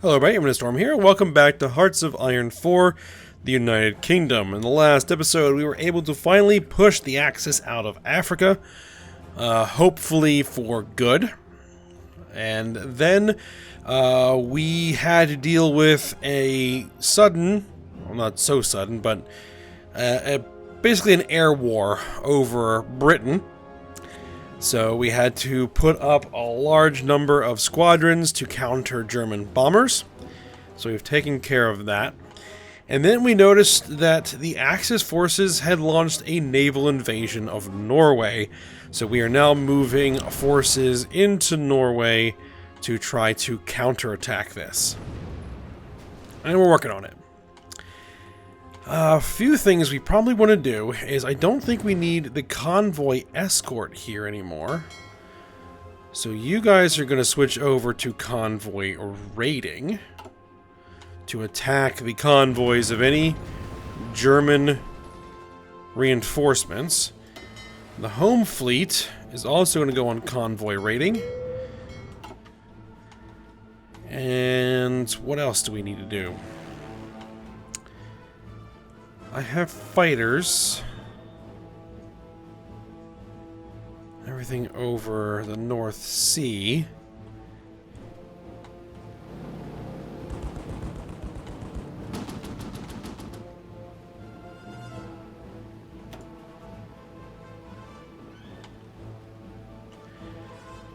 Hello everybody, I'm Storm here. Welcome back to Hearts of Iron 4, the United Kingdom. In the last episode, we were able to finally push the Axis out of Africa, hopefully for good. And then we had to deal with a sudden, well not so sudden, but basically an air war over Britain. So we had to put up a large number of squadrons to counter German bombers. So we've taken care of that. And then we noticed that the Axis forces had launched a naval invasion of Norway. So we are now moving forces into Norway to try to counterattack this. And we're working on it. A few things we probably want to do is I don't think we need the convoy escort here anymore. So you guys are going to switch over to convoy raiding to attack the convoys of any German reinforcements. The home fleet is also going to go on convoy raiding. And what else do we need to do? I have fighters. Everything over the North Sea.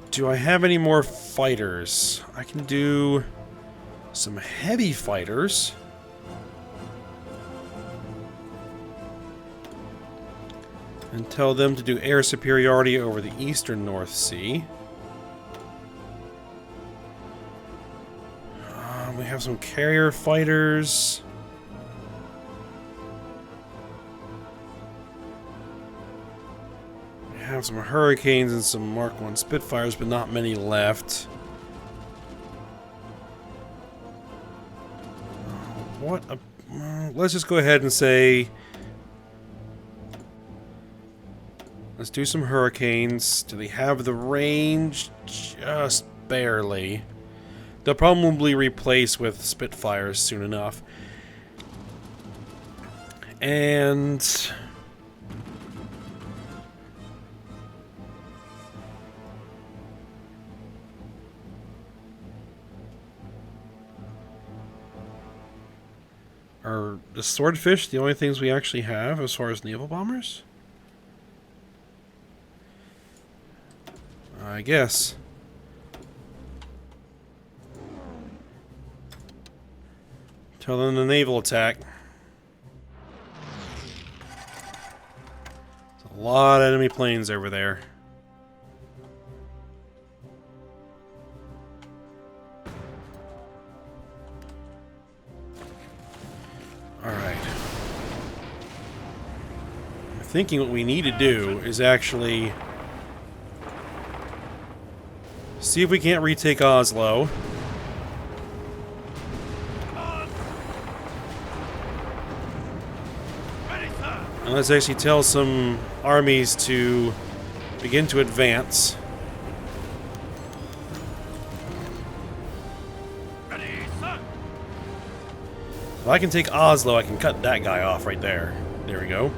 Do I have any more fighters? I can do some heavy fighters. And tell them to do air superiority over the eastern North Sea. We have some carrier fighters. We have some Hurricanes and some Mark I Spitfires, but not many left. Let's just go ahead and say... Let's do some Hurricanes. Do they have the range? Just barely. They'll probably replace with Spitfires soon enough. And... are the Swordfish the only things we actually have as far as naval bombers? I guess. Tell them the naval attack. There's a lot of enemy planes over there. Alright. I'm thinking what we need to do is actually... see if we can't retake Oslo. And let's actually tell some armies to begin to advance. If I can take Oslo, I can cut that guy off right there. There we go.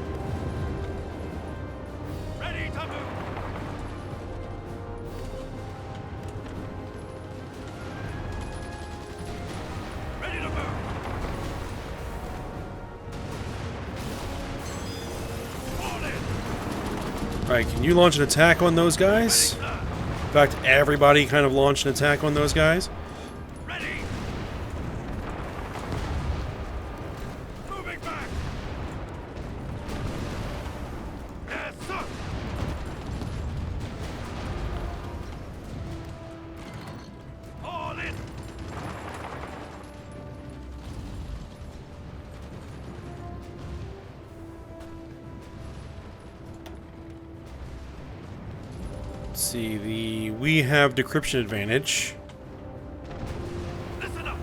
Alright, can you launch an attack on those guys? In fact, everybody kind of launched an attack on those guys. Ready. Moving back. Yes, sir. All in. Let's see, we have decryption advantage. Listen up.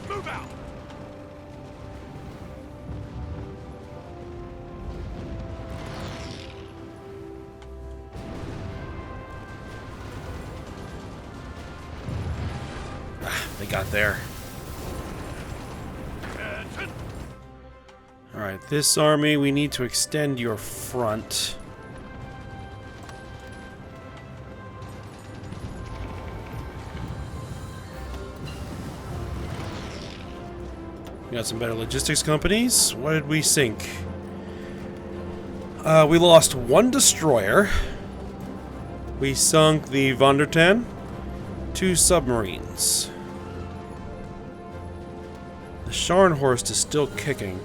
Move out. they got there. Attention. Alright, this army, we need to extend your front. We got some better logistics companies. What did we sink? We lost one destroyer. We sunk the Von der Tann. 2 submarines. The Scharnhorst is still kicking,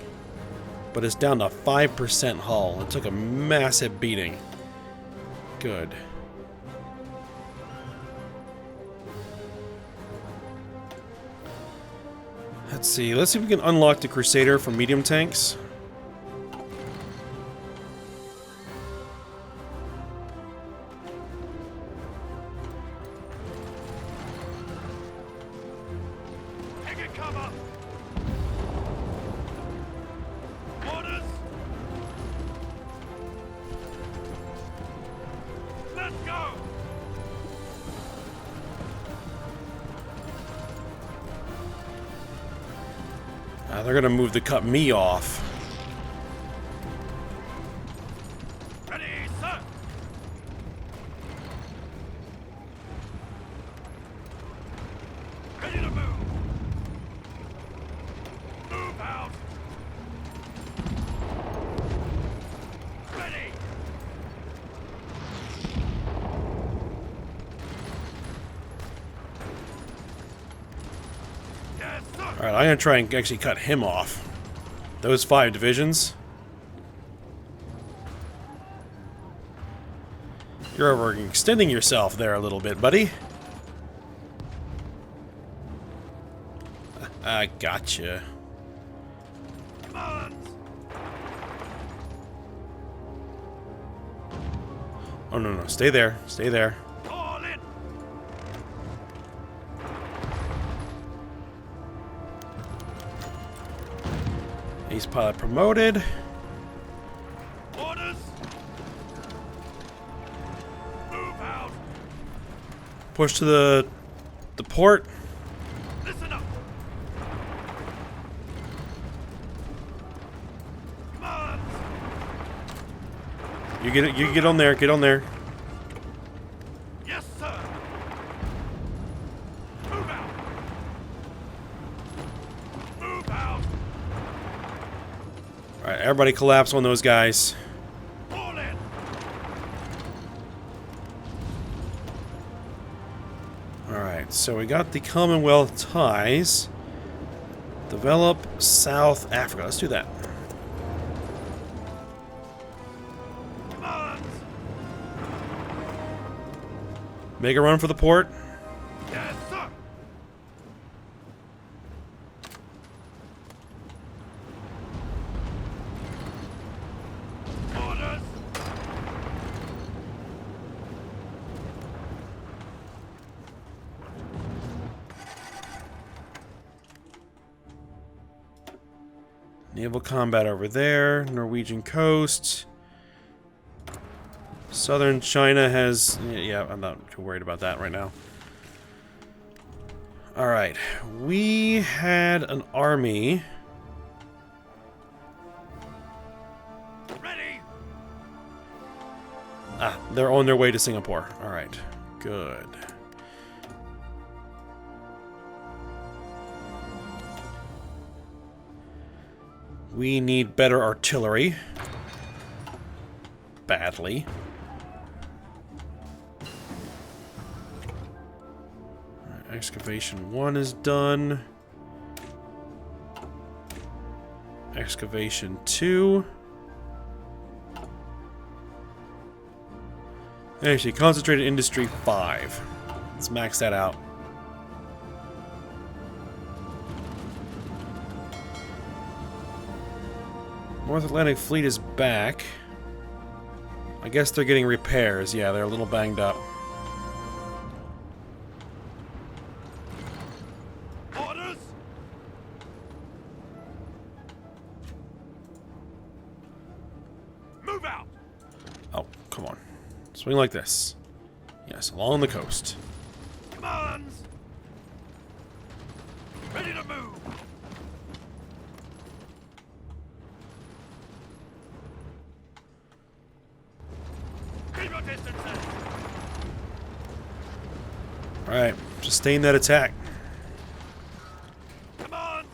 but it's down to 5% hull. It took a massive beating. Good. Let's see if we can unlock the Crusader for medium tanks. Taking cover. Orders. Let's go. They're gonna move to cut me off. Ready, sir. Ready to move. Move out. Ready. Yes, sir. Alright, I'm gonna try and actually cut him off. Those 5 divisions. You're overextending yourself there a little bit, buddy. I gotcha. Commands. Oh, no. Stay there. Stay there. All in. Ace pilot promoted. Orders. Move out. Push to the port. Listen up. Commands. You get on there. Get on there. Yes, sir. Move out. Move out. Alright, everybody collapse on those guys. All in. Alright, so we got the Commonwealth ties. Develop South Africa. Let's do that. Commands. Make a run for the port. Yes, sir. Orders. Naval combat over there. Norwegian coast. Southern China has... Yeah, I'm not too worried about that right now. Alright. We had an army. Ready. Ah, they're on their way to Singapore. Alright. Good. We need better artillery. Badly. Excavation 1 is done. Excavation 2. Actually, concentrated industry 5. Let's max that out. North Atlantic Fleet is back. I guess they're getting repairs. Yeah, they're a little banged up. Orders. Move out. Oh, come on. Swing like this. Yes, along the coast. Commands. Ready to move. Keep your distances. Alright, sustain that attack. Commands.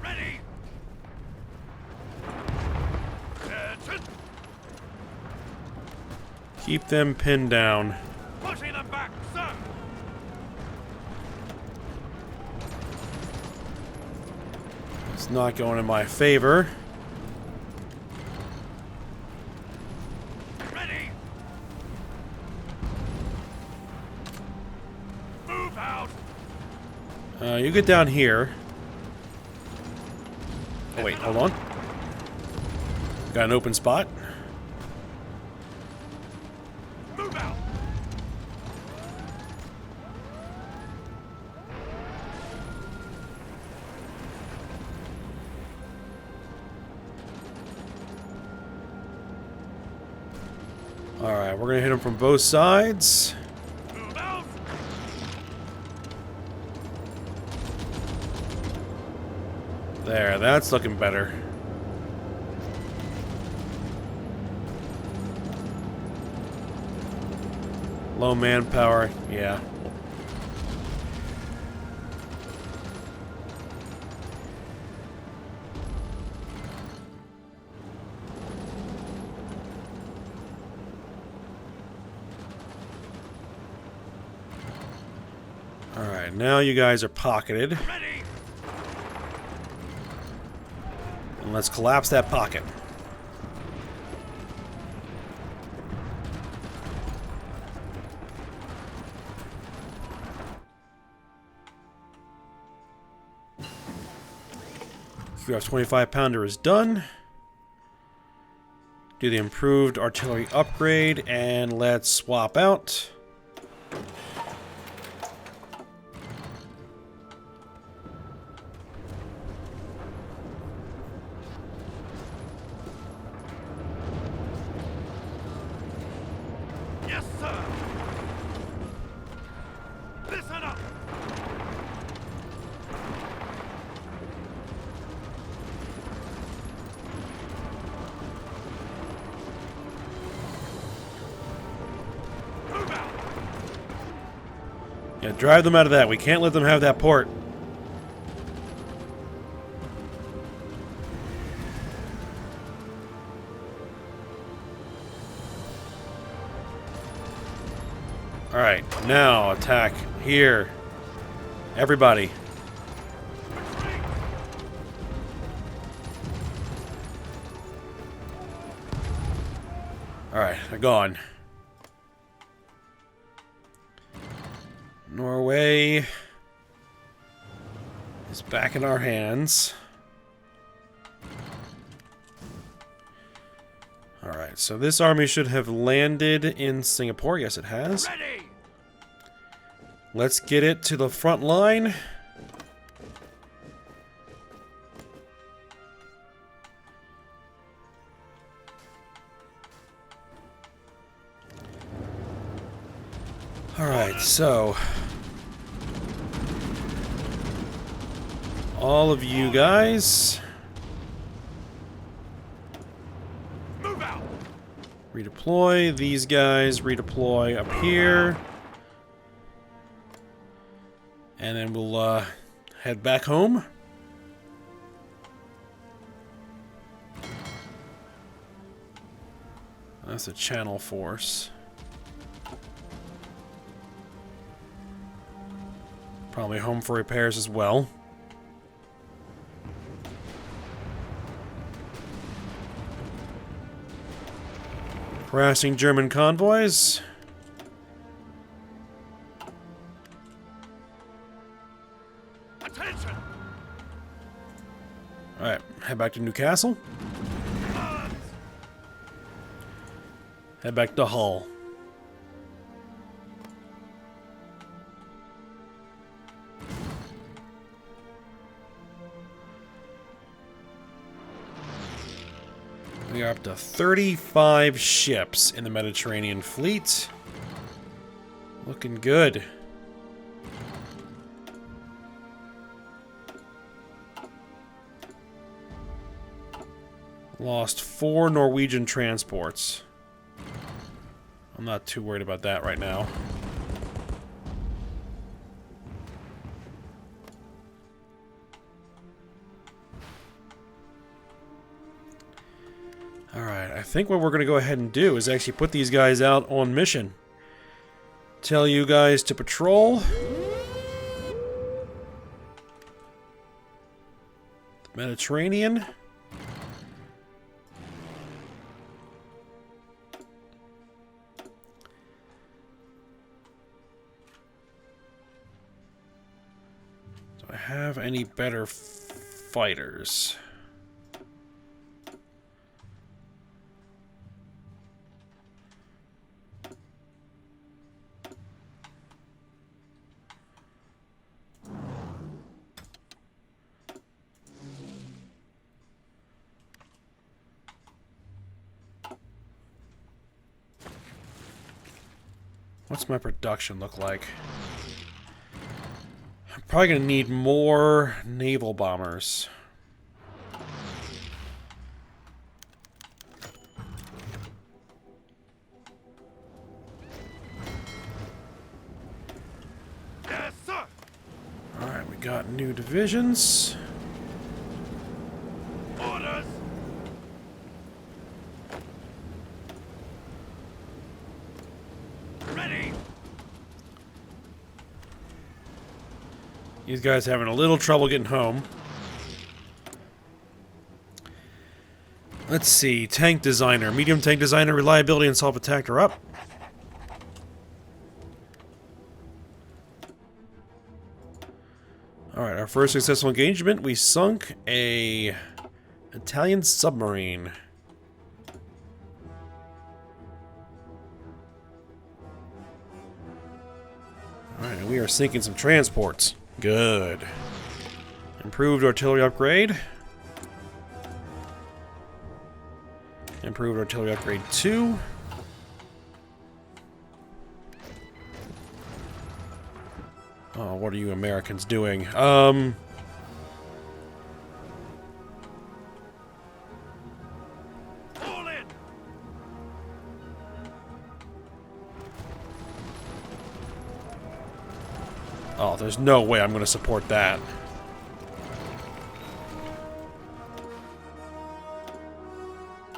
Ready. Attention. Keep them pinned down. Pushing them back, sir. It's not going in my favor. Ready. Move out. You get down here. Oh wait, hold on. Got an open spot. Move out. Alright, we're gonna hit them from both sides. Move out. There, that's looking better. Low manpower, yeah. Alright, now you guys are pocketed. Ready. And let's collapse that pocket. QF 25 pounder is done. Do the improved artillery upgrade, and let's swap out. Yes, sir. Listen up. Move out. Yeah, drive them out of that. We can't let them have that port. Alright, now attack here. Everybody. Retreat. Alright, they're gone. Norway is back in our hands. Alright, so this army should have landed in Singapore. Yes, it has. Ready. Let's get it to the front line. Alright, so all of you guys Move out. redeploy. These guys redeploy up here. And then we'll head back home. That's a channel force. Probably home for repairs as well. Harassing German convoys. Attention. Alright, head back to Newcastle. Commands. Head back to Hull. We are up to 35 ships in the Mediterranean fleet. Looking good. Lost 4 Norwegian transports. I'm not too worried about that right now. Alright, I think what we're going to go ahead and do is actually put these guys out on mission. Tell you guys to patrol. The Mediterranean. Do I have any better fighters? What's my production look like? I'm probably going to need more naval bombers. Yes, sir. Alright, we got new divisions. Orders. Ready. These guys having a little trouble getting home. Let's see. Tank designer. Medium tank designer. Reliability and self-attack are up. Alright, our first successful engagement. We sunk a Italian submarine. Alright, and we are sinking some transports. Good. Improved artillery upgrade. Improved artillery upgrade 2. Oh, what are you Americans doing? All in. Oh, there's no way I'm going to support that.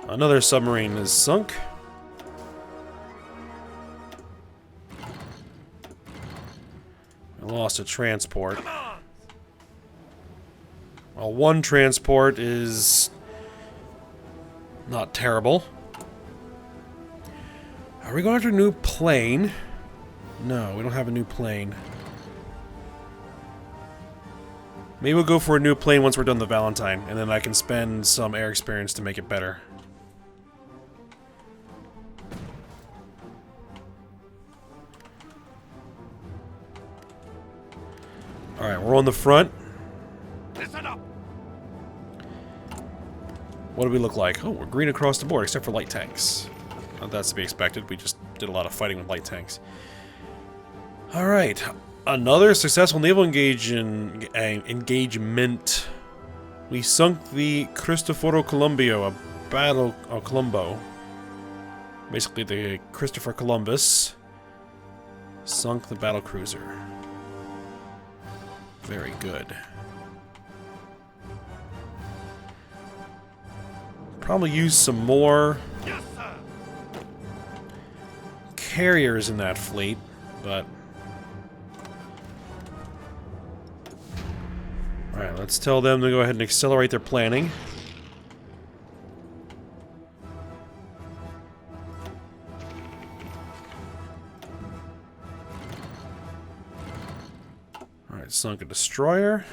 Another submarine is sunk. I lost a transport. Come on. Well, one transport is not terrible. Are we going after a new plane? No, we don't have a new plane. Maybe we'll go for a new plane once we're done the Valentine, and then I can spend some air experience to make it better. Alright, we're on the front. Listen up. What do we look like? Oh, we're green across the board, except for light tanks. Well, that's to be expected. We just did a lot of fighting with light tanks. Alright, another successful naval engagement. We sunk the Cristoforo Columbio, a battle Colombo. Basically, the Christopher Columbus sunk the battle cruiser. Very good. Probably use some more Yes, sir. carriers in that fleet, but... Alright, let's tell them to go ahead and accelerate their planning. Alright, sunk a destroyer.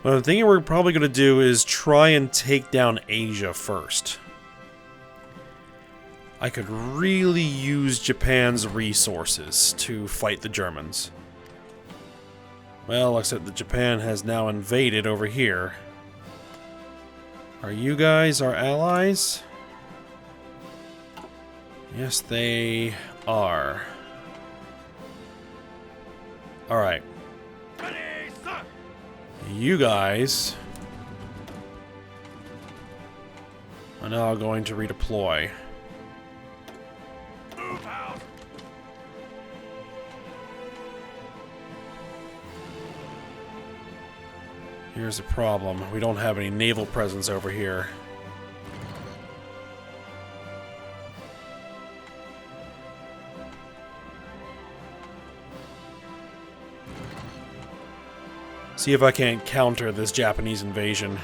What I'm thinking we're probably going to do is try and take down Asia first. I could really use Japan's resources to fight the Germans. Well, except that Japan has now invaded over here. Are you guys our allies? Yes, they are. Alright. Ready, sir. You guys are now going to redeploy. Move out. Here's the problem. We don't have any naval presence over here. See if I can't counter this Japanese invasion.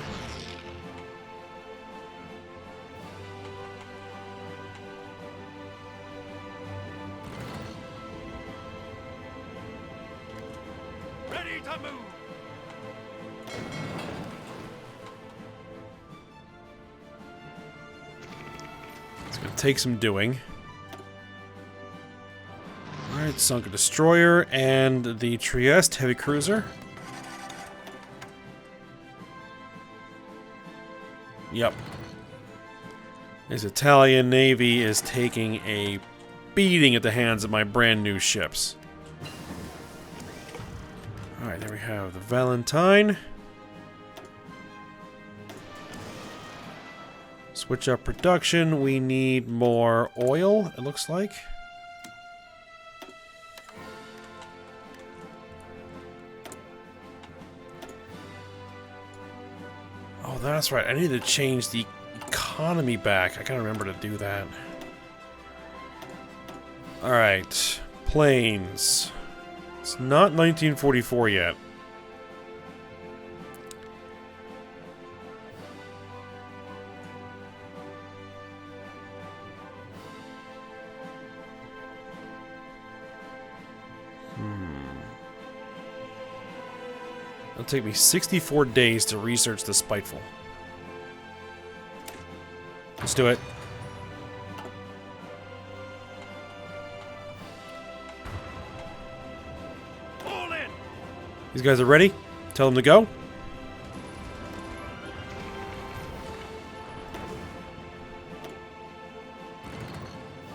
Ready to move. It's gonna take some doing. Alright, sunk a destroyer and the Trieste heavy cruiser. Yep. This Italian Navy is taking a beating at the hands of my brand new ships. Alright, there we have the Valentine. Switch up production. We need more oil, it looks like. Oh, that's right. I need to change the economy back. I gotta remember to do that. Alright. Planes. It's not 1944 yet. It'll take me 64 days to research the Spiteful. Let's do it. All in. These guys are ready? Tell them to go.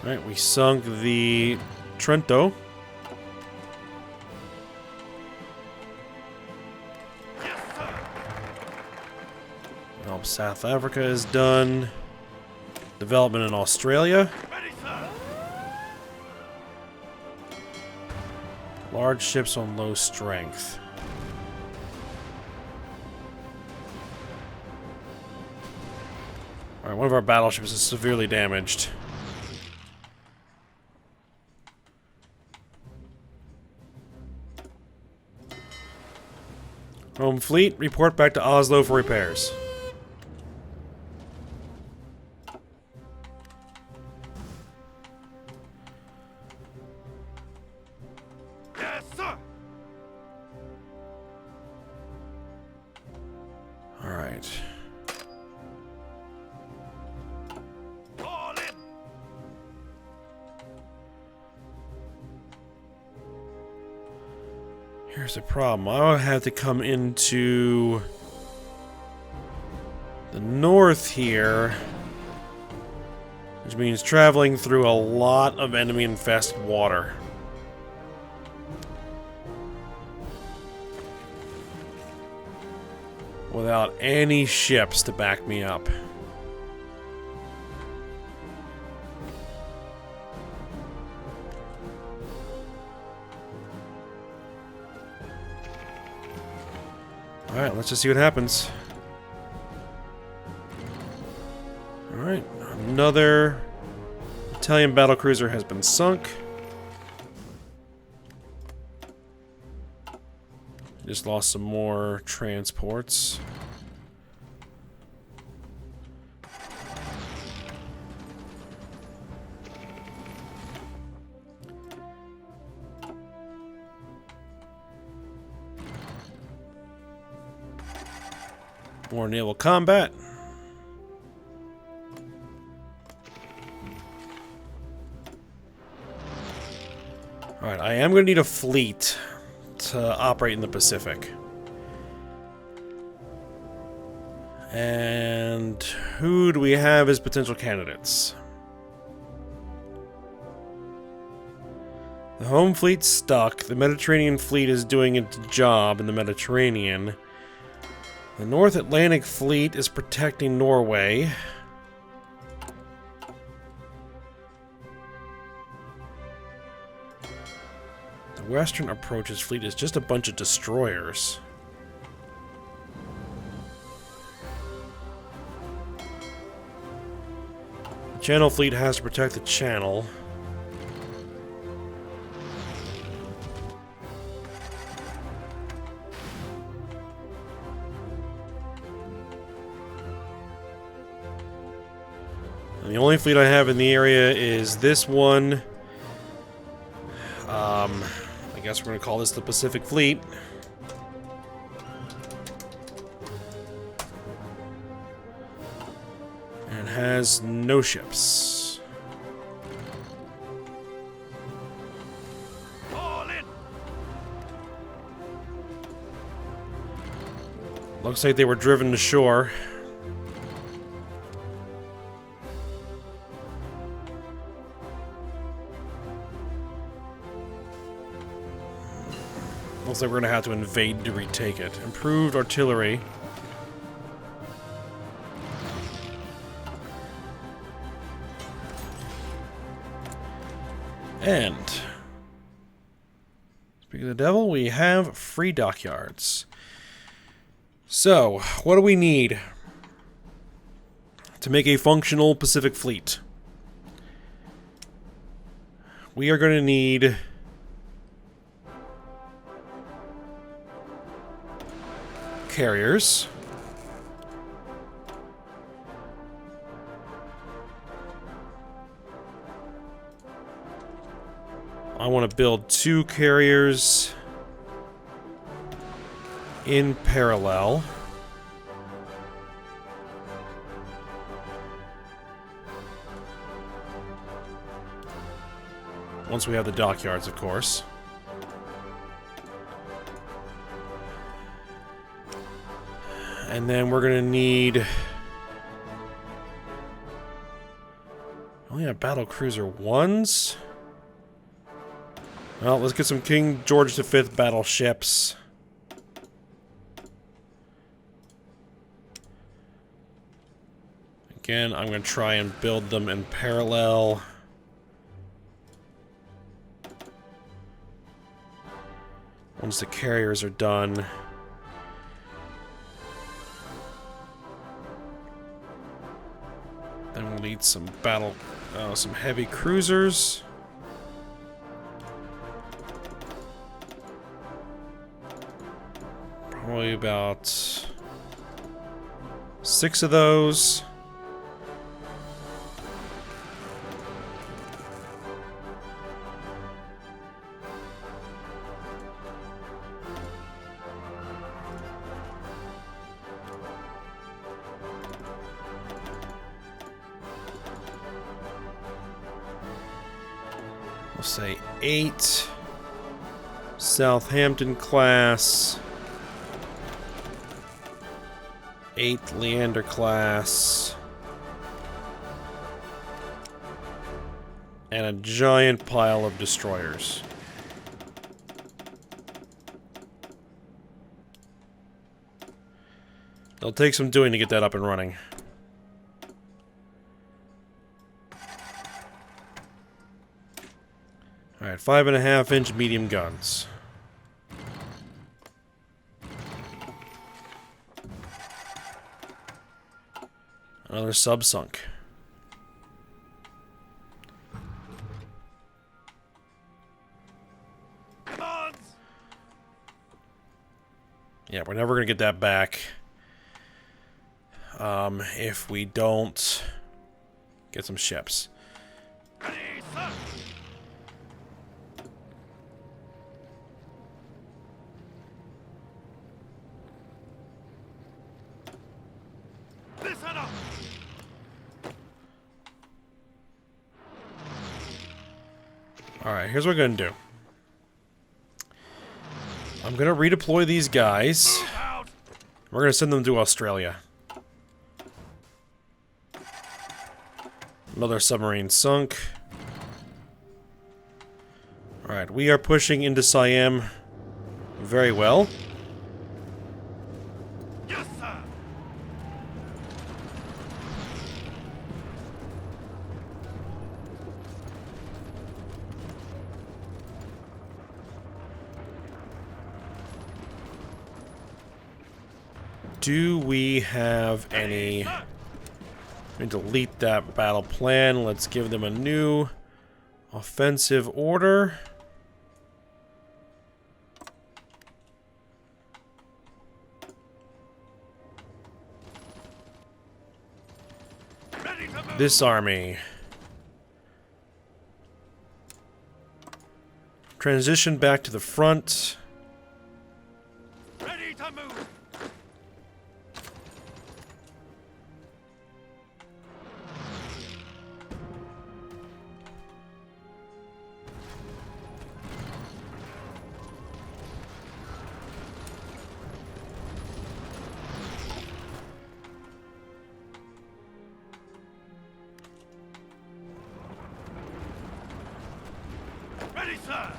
Alright, we sunk the Trento. Yes, sir. Well, South Africa is done. Development in Australia. Ready, sir. Large ships on low strength. Alright, one of our battleships is severely damaged. Home fleet, report back to Oslo for repairs. Yes, sir. Alright. All in. Here's the problem. I'll have to come into the north here, which means traveling through a lot of enemy-infested water. Without any ships to back me up. Alright, let's just see what happens. Alright, another Italian battlecruiser has been sunk. Just lost some more transports. More naval combat. Alright, I am going to need a fleet to operate in the Pacific. And who do we have as potential candidates? The home fleet's stuck. The Mediterranean fleet is doing its job in the Mediterranean. The North Atlantic fleet is protecting Norway. The Western Approaches fleet is just a bunch of destroyers. The Channel fleet has to protect the Channel. And the only fleet I have in the area is this one. I guess we're going to call this the Pacific Fleet. And it has no ships. All in. Looks like they were driven to shore. Looks like we're going to have to invade to retake it. Improved artillery. And speaking of the devil, we have free dockyards. So, what do we need to make a functional Pacific fleet? We are going to need carriers. I want to build 2 carriers in parallel. Once we have the dockyards, of course. And then we're going to need... only have battle cruiser 1s? Well, let's get some King George V battleships. Again, I'm going to try and build them in parallel. Once the carriers are done. Then we'll need some some heavy cruisers. Probably about 6 of those. We'll say 8 Southampton class, 8 Leander class, and a giant pile of destroyers. It'll take some doing to get that up and running. Alright, 5.5-inch medium guns. Another sub-sunk. Commands. Yeah, we're never gonna get that back. If we don't get some ships. Ready, sir. Listen up. Alright, here's what we're gonna do. I'm gonna redeploy these guys. Move out. We're gonna send them to Australia. Another submarine sunk. Alright, we are pushing into Siam very well. Yes, sir. Do we have any... Sir. Let me delete that battle plan. Let's give them a new offensive order. Ready to move. This army. Transition back to the front. Ready to move. Ready, sir.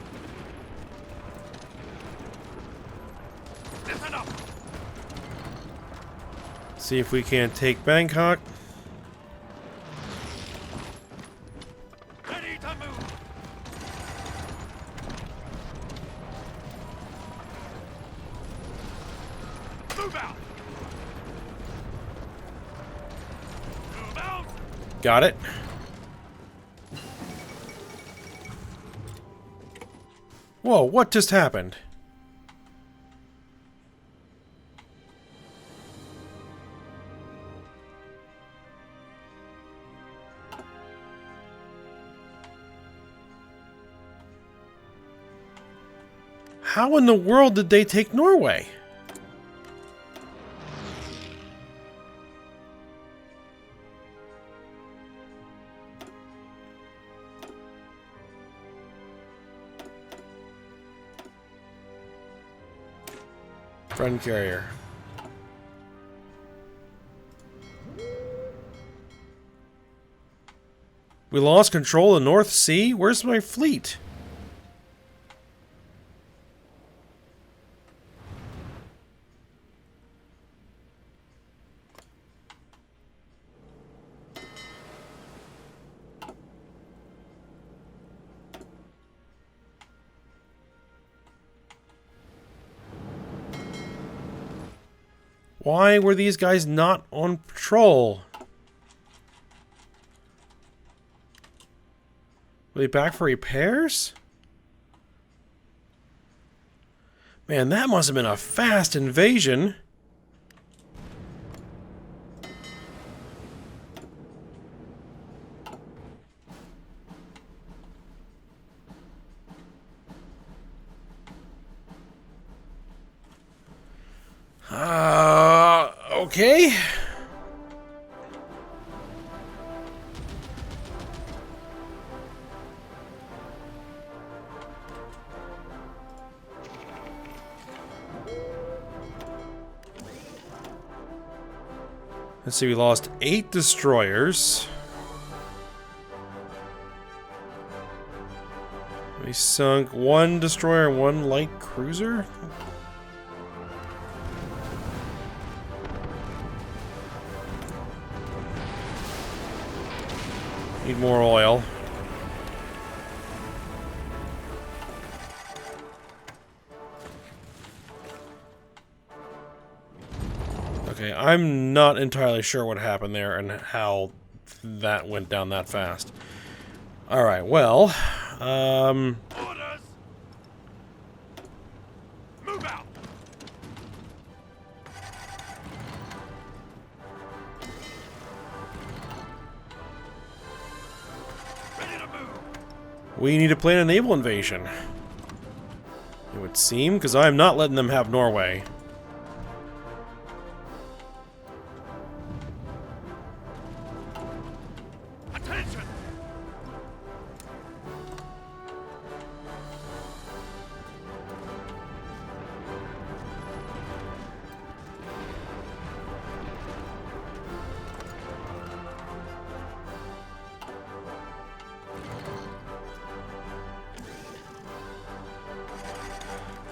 Listen up. See if we can take Bangkok. Ready to move. Move out. Move out. Got it. Whoa, what just happened? How in the world did they take Norway? Friend carrier. We lost control of the North Sea? Where's my fleet? Why were these guys not on patrol? Were they back for repairs? Man, that must have been a fast invasion. Okay. Let's see, we lost 8 destroyers. We sunk 1 destroyer and 1 light cruiser. Need more oil. Okay, I'm not entirely sure what happened there and how that went down that fast. Alright, well, Orders. Move out. Ready to move. we need to plan a naval invasion. It would seem, because I'm not letting them have Norway. Attention.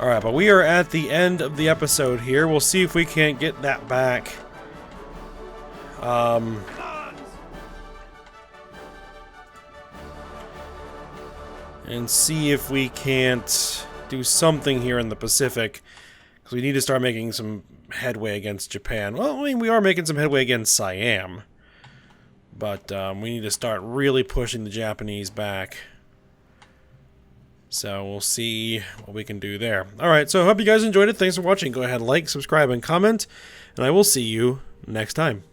Alright, but we are at the end of the episode here. We'll see if we can't get that back. And see if we can't do something here in the Pacific. Because we need to start making some headway against Japan. Well, I mean, we are making some headway against Siam. But we need to start really pushing the Japanese back. So we'll see what we can do there. Alright, so I hope you guys enjoyed it. Thanks for watching. Go ahead, like, subscribe, and comment. And I will see you next time.